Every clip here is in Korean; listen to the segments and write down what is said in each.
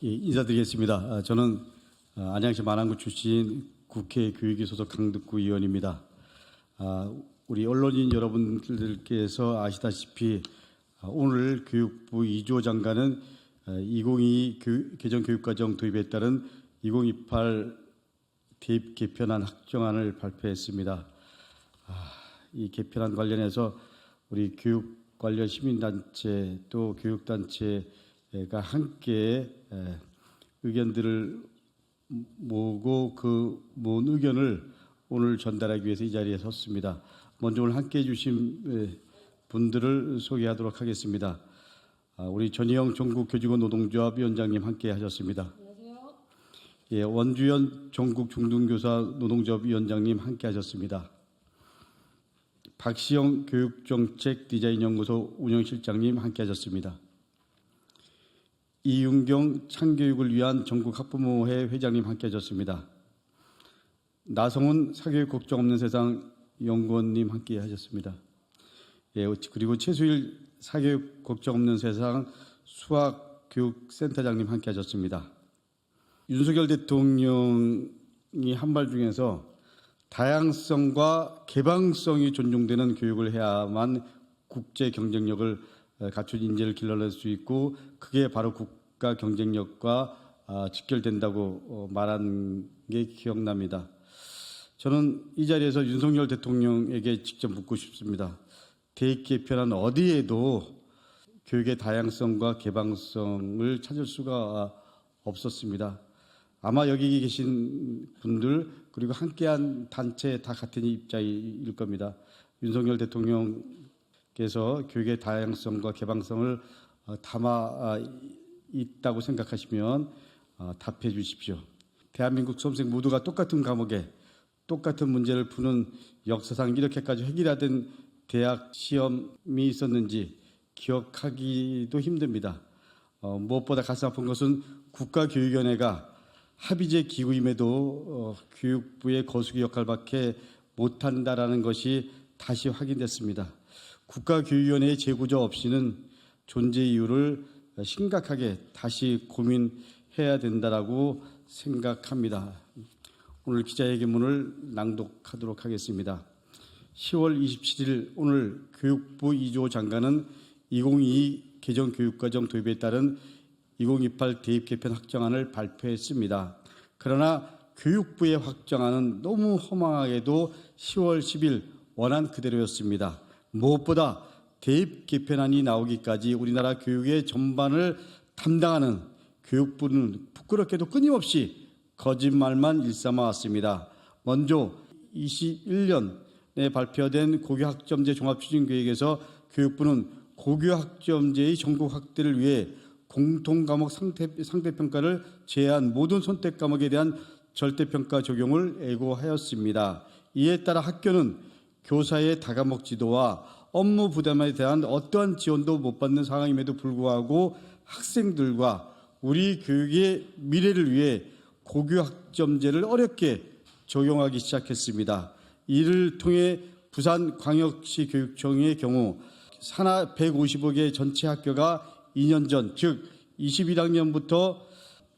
예, 인사드리겠습니다. 저는 안양시 만안구 출신 국회 교육위 소속 강덕구 의원입니다. 우리 언론인 여러분들께서 아시다시피 오늘 교육부 이주호 장관은 2022 개정교육과정 도입에 따른 2028 대입 개편안 확정안을 발표했습니다. 이 개편안 관련해서 우리 교육 관련 시민단체 또 교육단체가 함께 의견들을 모으고 그 모은 의견을 오늘 전달하기 위해서 이 자리에 섰습니다. 먼저 오늘 함께해 주신 분들을 소개하도록 하겠습니다. 우리 전희영 전국교직원 노동조합 위원장님 함께 하셨습니다. 안녕하세요. 예, 원주연 전국중등교사 노동조합 위원장님 함께 하셨습니다. 박시영 교육정책디자인연구소 운영실장님 함께 하셨습니다. 이윤경 창교육을 위한 전국학부모회 회장님 함께 하셨습니다. 나성훈 사교육 걱정 없는 세상 연구원님 함께 하셨습니다. 예, 그리고 최수일 사교육 걱정 없는 세상 수학교육센터장님 함께 하셨습니다. 윤석열 대통령이 한 말 중에서 다양성과 개방성이 존중되는 교육을 해야만 국제 경쟁력을 갖춘 인재를 길러낼 수 있고 그게 바로 국가 경쟁력과 직결된다고 말한 게 기억납니다. 저는 이 자리에서 윤석열 대통령에게 직접 묻고 싶습니다. 대입 개편안 어디에도 교육의 다양성과 개방성을 찾을 수가 없었습니다. 아마 여기 계신 분들 그리고 함께한 단체 다 같은 입장일 겁니다. 윤석열 대통령께서 교육의 다양성과 개방성을 담아 있다고 생각하시면 답해 주십시오. 대한민국 수험생 모두가 똑같은 과목에 똑같은 문제를 푸는 역사상 이렇게까지 획일화된 대학 시험이 있었는지 기억하기도 힘듭니다. 무엇보다 가슴 아픈 것은 국가교육위원회가 합의제 기구임에도 교육부의 거수기 역할밖에 못한다라는 것이 다시 확인됐습니다. 국가교육위원회의 재구조 없이는 존재 이유를 심각하게 다시 고민해야 된다라고 생각합니다. 오늘 기자회견문을 낭독하도록 하겠습니다. 10월 27일 오늘 교육부 이주호 장관은 2022 개정교육과정 도입에 따른 2028 대입 개편 확정안을 발표했습니다. 그러나 교육부의 확정안은 너무 허망하게도 10월 10일 원안 그대로였습니다. 무엇보다 대입 개편안이 나오기까지 우리나라 교육의 전반을 담당하는 교육부는 부끄럽게도 끊임없이 거짓말만 일삼아왔습니다. 먼저 21년에 발표된 고교학점제 종합추진계획에서 교육부는 고교학점제의 전국 확대를 위해 공통과목 상대평가를 제외한 모든 선택 과목에 대한 절대평가 적용을 예고하였습니다. 이에 따라 학교는 교사의 다과목 지도와 업무 부담에 대한 어떠한 지원도 못 받는 상황임에도 불구하고 학생들과 우리 교육의 미래를 위해 고교학점제를 어렵게 적용하기 시작했습니다. 이를 통해 부산광역시 교육청의 경우 산하 150여 전체 학교가 2년 전, 즉 21학년부터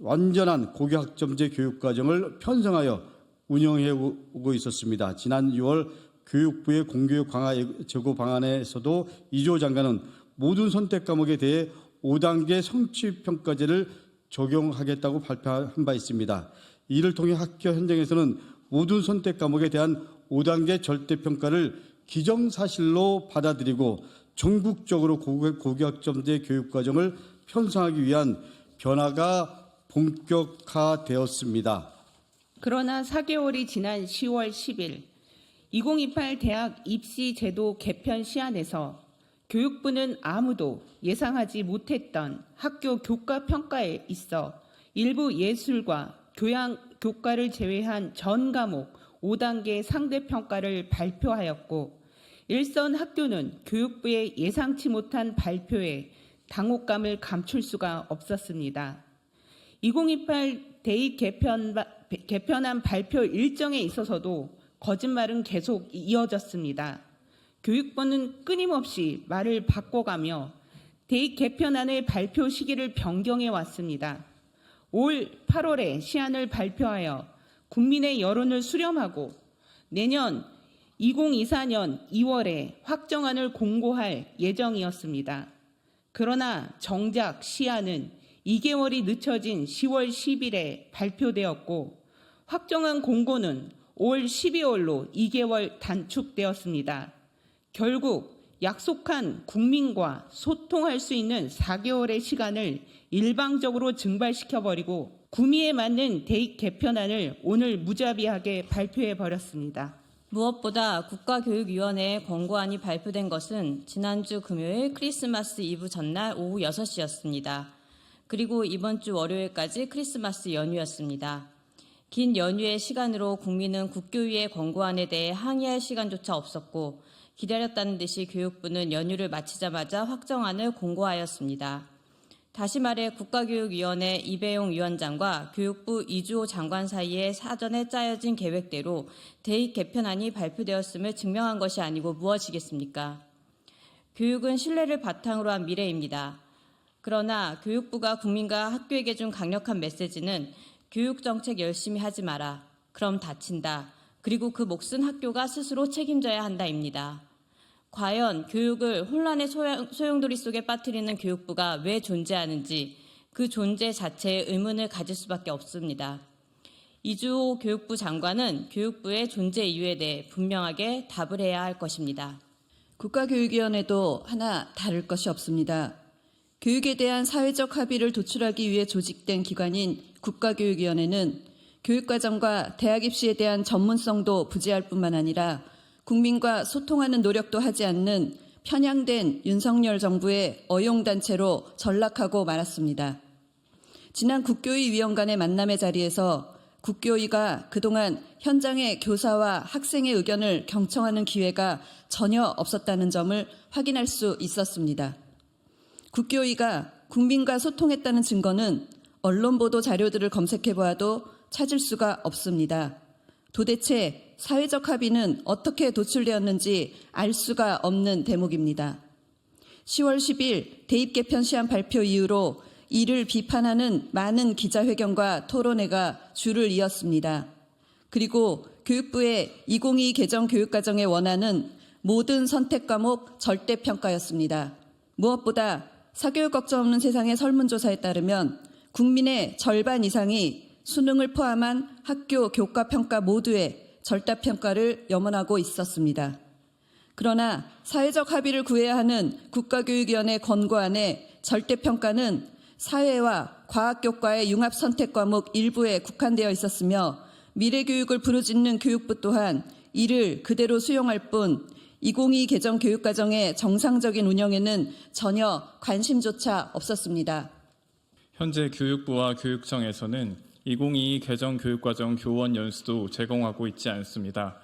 완전한 고교학점제 교육과정을 편성하여 운영해 오고 있었습니다. 지난 6월 교육부의 공교육 강화 재고 방안에서도 이주호 장관은 모든 선택 과목에 대해 5단계 성취평가제를 적용하겠다고 발표한 바 있습니다. 이를 통해 학교 현장에서는 모든 선택 과목에 대한 5단계 절대평가를 기정사실로 받아들이고 전국적으로 고교학점제 교육과정을 편성하기 위한 변화가 본격화되었습니다. 그러나 4개월이 지난 10월 10일 2028 대학 입시 제도 개편 시안에서 교육부는 아무도 예상하지 못했던 학교 교과 평가에 있어 일부 예술과 교양 교과를 제외한 전 과목 5단계 상대 평가를 발표하였고 일선 학교는 교육부의 예상치 못한 발표에 당혹감을 감출 수가 없었습니다. 2028 대입 개편안 발표 일정에 있어서도 거짓말은 계속 이어졌습니다. 교육부는 끊임없이 말을 바꿔가며 대입 개편안의 발표 시기를 변경해 왔습니다. 올 8월에 시안을 발표하여 국민의 여론을 수렴하고 내년 2024년 2월에 확정안을 공고할 예정이었습니다. 그러나 정작 시안은 2개월이 늦춰진 10월 10일에 발표되었고 확정안 공고는 올 12월로 2개월 단축되었습니다. 결국 약속한 국민과 소통할 수 있는 4개월의 시간을 일방적으로 증발시켜버리고 구미에 맞는 대입 개편안을 오늘 무자비하게 발표해버렸습니다. 무엇보다 국가교육위원회의 권고안이 발표된 것은 지난주 금요일 크리스마스 이브 전날 오후 6시였습니다. 그리고 이번 주 월요일까지 크리스마스 연휴였습니다. 긴 연휴의 시간으로 국민은 국교위의 권고안에 대해 항의할 시간조차 없었고 기다렸다는 듯이 교육부는 연휴를 마치자마자 확정안을 공고하였습니다. 다시 말해 국가교육위원회 이배용 위원장과 교육부 이주호 장관 사이에 사전에 짜여진 계획대로 대입 개편안이 발표되었음을 증명한 것이 아니고 무엇이겠습니까? 교육은 신뢰를 바탕으로 한 미래입니다. 그러나 교육부가 국민과 학교에게 준 강력한 메시지는 교육정책 열심히 하지 마라. 그럼 다친다. 그리고 그 몫은 학교가 스스로 책임져야 한다입니다. 과연 교육을 혼란의 소용돌이 속에 빠뜨리는 교육부가 왜 존재하는지 그 존재 자체에 의문을 가질 수밖에 없습니다. 이주호 교육부 장관은 교육부의 존재 이유에 대해 분명하게 답을 해야 할 것입니다. 국가교육위원회도 하나 다를 것이 없습니다. 교육에 대한 사회적 합의를 도출하기 위해 조직된 기관인 국가교육위원회는 교육과정과 대학 입시에 대한 전문성도 부재할 뿐만 아니라 국민과 소통하는 노력도 하지 않는 편향된 윤석열 정부의 어용단체로 전락하고 말았습니다. 지난 국교위 위원 간의 만남의 자리에서 국교위가 그동안 현장의 교사와 학생의 의견을 경청하는 기회가 전혀 없었다는 점을 확인할 수 있었습니다. 국교위가 국민과 소통했다는 증거는 언론 보도 자료들을 검색해 보아도 찾을 수가 없습니다. 도대체 사회적 합의는 어떻게 도출되었는지 알 수가 없는 대목입니다. 10월 10일 대입 개편 시한 발표 이후로 이를 비판하는 많은 기자회견과 토론회가 줄을 이었습니다. 그리고 교육부의 2022 개정 교육과정의 원안은 모든 선택 과목 절대평가였습니다. 무엇보다 사교육 걱정 없는 세상의 설문조사에 따르면 국민의 절반 이상이 수능을 포함한 학교 교과평가 모두에 절대평가를 염원하고 있었습니다. 그러나 사회적 합의를 구해야 하는 국가교육위원회 권고안의 절대평가는 사회와 과학교과의 융합선택 과목 일부에 국한되어 있었으며 미래교육을 부르짖는 교육부 또한 이를 그대로 수용할 뿐 2022 개정 교육과정의 정상적인 운영에는 전혀 관심조차 없었습니다. 현재 교육부와 교육청에서는 2022 개정 교육과정 교원 연수도 제공하고 있지 않습니다.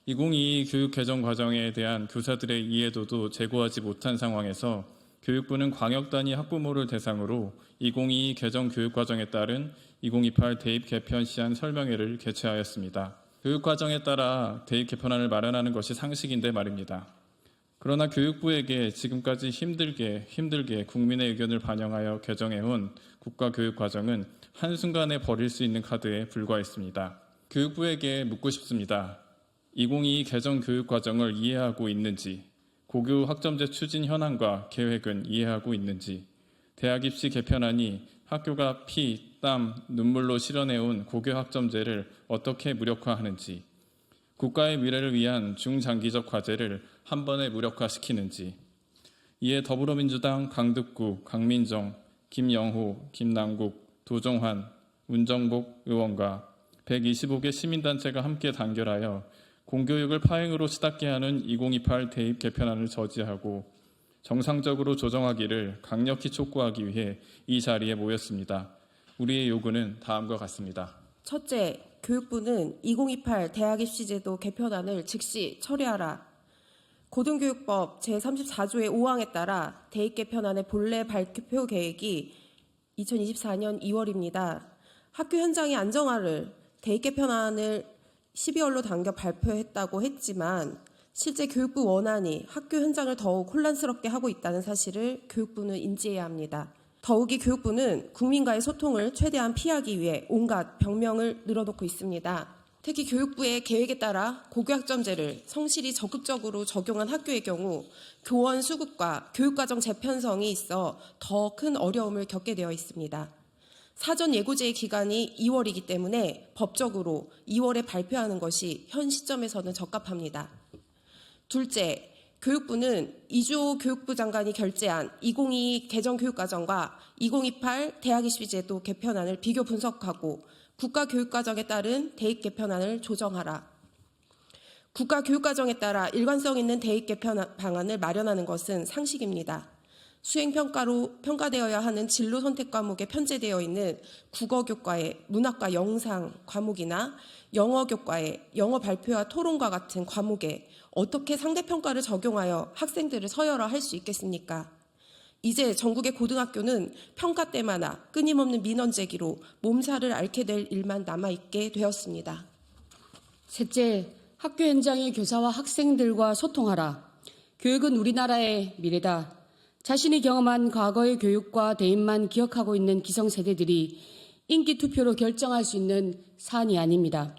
2022 교육 개정 과정에 대한 교사들의 이해도도 제고하지 못한 상황에서 교육부는 광역단위 학부모를 대상으로 2022 개정 교육과정에 따른 2028 대입 개편 시한 설명회를 개최하였습니다. 교육과정에 따라 대입 개편안을 마련하는 것이 상식인데 말입니다. 그러나 교육부에게 지금까지 힘들게 국민의 의견을 반영하여 개정해온 국가교육과정은 한순간에 버릴 수 있는 카드에 불과했습니다. 교육부에게 묻고 싶습니다. 2022 개정 교육과정을 이해하고 있는지, 고교 학점제 추진 현황과 계획은 이해하고 있는지, 대학 입시 개편안이 학교가 피, 땀, 눈물로 실현해온 고교 학점제를 어떻게 무력화하는지, 국가의 미래를 위한 중장기적 과제를 한 번에 무력화시키는지, 이에 더불어민주당 강득구, 강민정, 김영호, 김남국, 도종환, 문정복 의원과 125개 시민단체가 함께 단결하여 공교육을 파행으로 치닫게 하는 2028 대입 개편안을 저지하고 정상적으로 조정하기를 강력히 촉구하기 위해 이 자리에 모였습니다. 우리의 요구는 다음과 같습니다. 첫째, 교육부는 2028 대학 입시제도 개편안을 즉시 처리하라. 고등교육법 제34조의 5항에 따라 대입 개편안의 본래 발표 계획이 2024년 2월입니다. 학교 현장의 안정화를 대입 개편안을 12월로 당겨 발표했다고 했지만 실제 교육부 원안이 학교 현장을 더욱 혼란스럽게 하고 있다는 사실을 교육부는 인지해야 합니다. 더욱이 교육부는 국민과의 소통을 최대한 피하기 위해 온갖 병명을 늘어놓고 있습니다. 특히 교육부의 계획에 따라 고교학점제를 성실히 적극적으로 적용한 학교의 경우 교원 수급과 교육과정 재편성이 있어 더 큰 어려움을 겪게 되어 있습니다. 사전 예고제의 기간이 2월이기 때문에 법적으로 2월에 발표하는 것이 현 시점에서는 적합합니다. 둘째, 교육부는 이주호 교육부 장관이 결재한 2022 개정교육과정과 2028 대학입시제도 개편안을 비교 분석하고 국가교육과정에 따른 대입 개편안을 조정하라. 국가교육과정에 따라 일관성 있는 대입 개편 방안을 마련하는 것은 상식입니다. 수행평가로 평가되어야 하는 진로 선택 과목에 편제되어 있는 국어교과의 문학과 영상 과목이나 영어교과의 영어 발표와 토론과 같은 과목에 어떻게 상대평가를 적용하여 학생들을 서열화할 수 있겠습니까? 이제 전국의 고등학교는 평가 때마다 끊임없는 민원 제기로 몸살을 앓게 될 일만 남아있게 되었습니다. 셋째, 학교 현장의 교사와 학생들과 소통하라. 교육은 우리나라의 미래다. 자신이 경험한 과거의 교육과 대입만 기억하고 있는 기성세대들이 인기투표로 결정할 수 있는 사안이 아닙니다.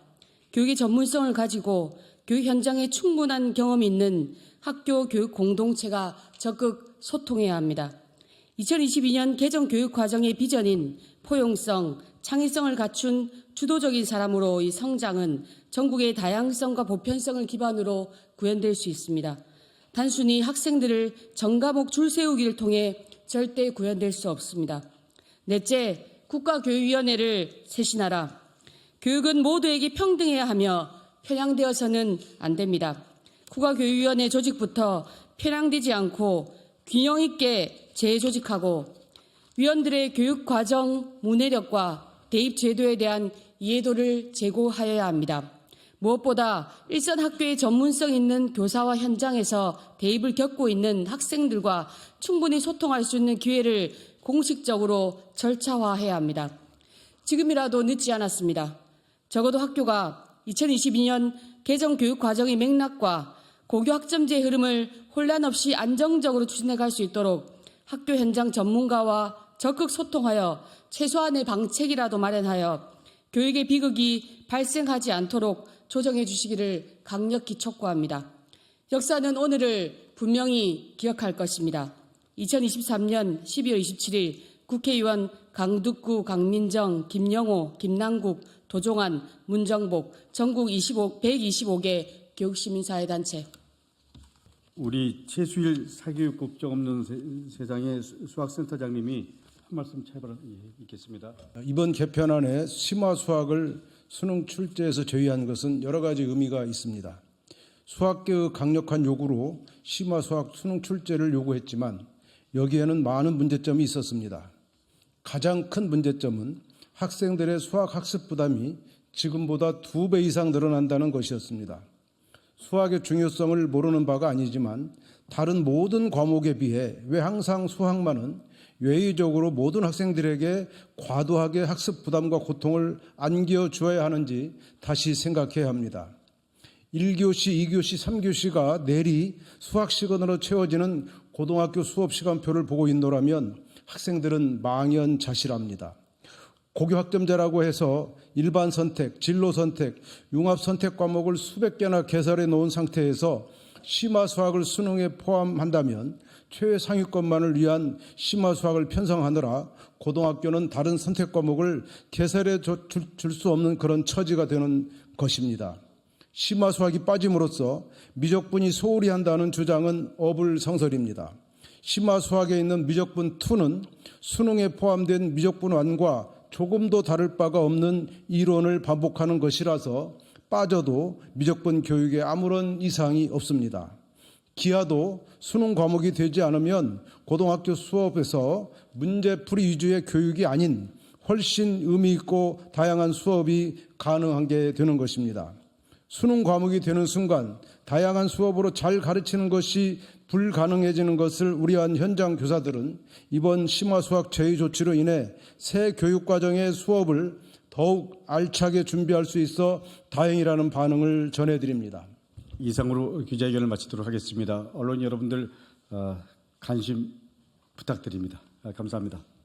교육의 전문성을 가지고 교육 현장에 충분한 경험이 있는 학교 교육 공동체가 적극 소통해야 합니다. 2022년 개정 교육 과정의 비전인 포용성, 창의성을 갖춘 주도적인 사람으로 이 성장은 전국의 다양성과 보편성을 기반으로 구현될 수 있습니다. 단순히 학생들을 전과목 줄 세우기를 통해 절대 구현될 수 없습니다. 넷째, 국가교육위원회를 쇄신하라. 교육은 모두에게 평등해야 하며 편향되어서는 안 됩니다. 국가교육위원회 조직부터 편향되지 않고 균형 있게 재조직하고 위원들의 교육과정 문해력과 대입제도에 대한 이해도를 제고하여야 합니다. 무엇보다 일선 학교의 전문성 있는 교사와 현장에서 대입을 겪고 있는 학생들과 충분히 소통할 수 있는 기회를 공식적으로 절차화해야 합니다. 지금이라도 늦지 않았습니다. 적어도 학교가 2022년 개정 교육 과정의 맥락과 고교 학점제 흐름을 혼란 없이 안정적으로 추진해 갈 수 있도록 학교 현장 전문가와 적극 소통하여 최소한의 방책이라도 마련하여 교육의 비극이 발생하지 않도록 조정해 주시기를 강력히 촉구합니다. 역사는 오늘을 분명히 기억할 것입니다. 2023년 12월 27일 국회의원 강두구, 강민정, 김영호, 김남국, 도종환, 문정복, 전국 125개 교육시민사회단체. 우리 최수일 사교육 국정 없는 세상의 수학센터장님이 한 말씀 있겠습니다. 이번 개편안에 심화 수학을 수능 출제에서 제외한 것은 여러 가지 의미가 있습니다. 수학계의 강력한 요구로 심화 수학 수능 출제를 요구했지만 여기에는 많은 문제점이 있었습니다. 가장 큰 문제점은 학생들의 수학 학습 부담이 지금보다 2배 이상 늘어난다는 것이었습니다. 수학의 중요성을 모르는 바가 아니지만 다른 모든 과목에 비해 왜 항상 수학만은 외의적으로 모든 학생들에게 과도하게 학습 부담과 고통을 안겨주어야 하는지 다시 생각해야 합니다. 1교시, 2교시, 3교시가 내리 수학 시간으로 채워지는 고등학교 수업 시간표를 보고 있노라면 학생들은 망연자실합니다. 고교 학점제라고 해서 일반 선택, 진로 선택, 융합 선택 과목을 수백 개나 개설해 놓은 상태에서 심화 수학을 수능에 포함한다면 최상위권만을 위한 심화 수학을 편성하느라 고등학교는 다른 선택 과목을 개설해 줄 수 없는 그런 처지가 되는 것입니다. 심화 수학이 빠짐으로써 미적분이 소홀히 한다는 주장은 어불성설입니다. 심화 수학에 있는 미적분 2는 수능에 포함된 미적분 1과 조금도 다를 바가 없는 이론을 반복하는 것이라서 빠져도 미적분 교육에 아무런 이상이 없습니다. 기하도 수능 과목이 되지 않으면 고등학교 수업에서 문제풀이 위주의 교육이 아닌 훨씬 의미 있고 다양한 수업이 가능한 게 되는 것입니다. 수능 과목이 되는 순간 다양한 수업으로 잘 가르치는 것이 불가능해지는 것을 우려한 현장 교사들은 이번 심화 수학 제의 조치로 인해 새 교육과정의 수업을 더욱 알차게 준비할 수 있어 다행이라는 반응을 전해드립니다. 이상으로 기자회견을 마치도록 하겠습니다. 언론 여러분들 관심 부탁드립니다. 감사합니다.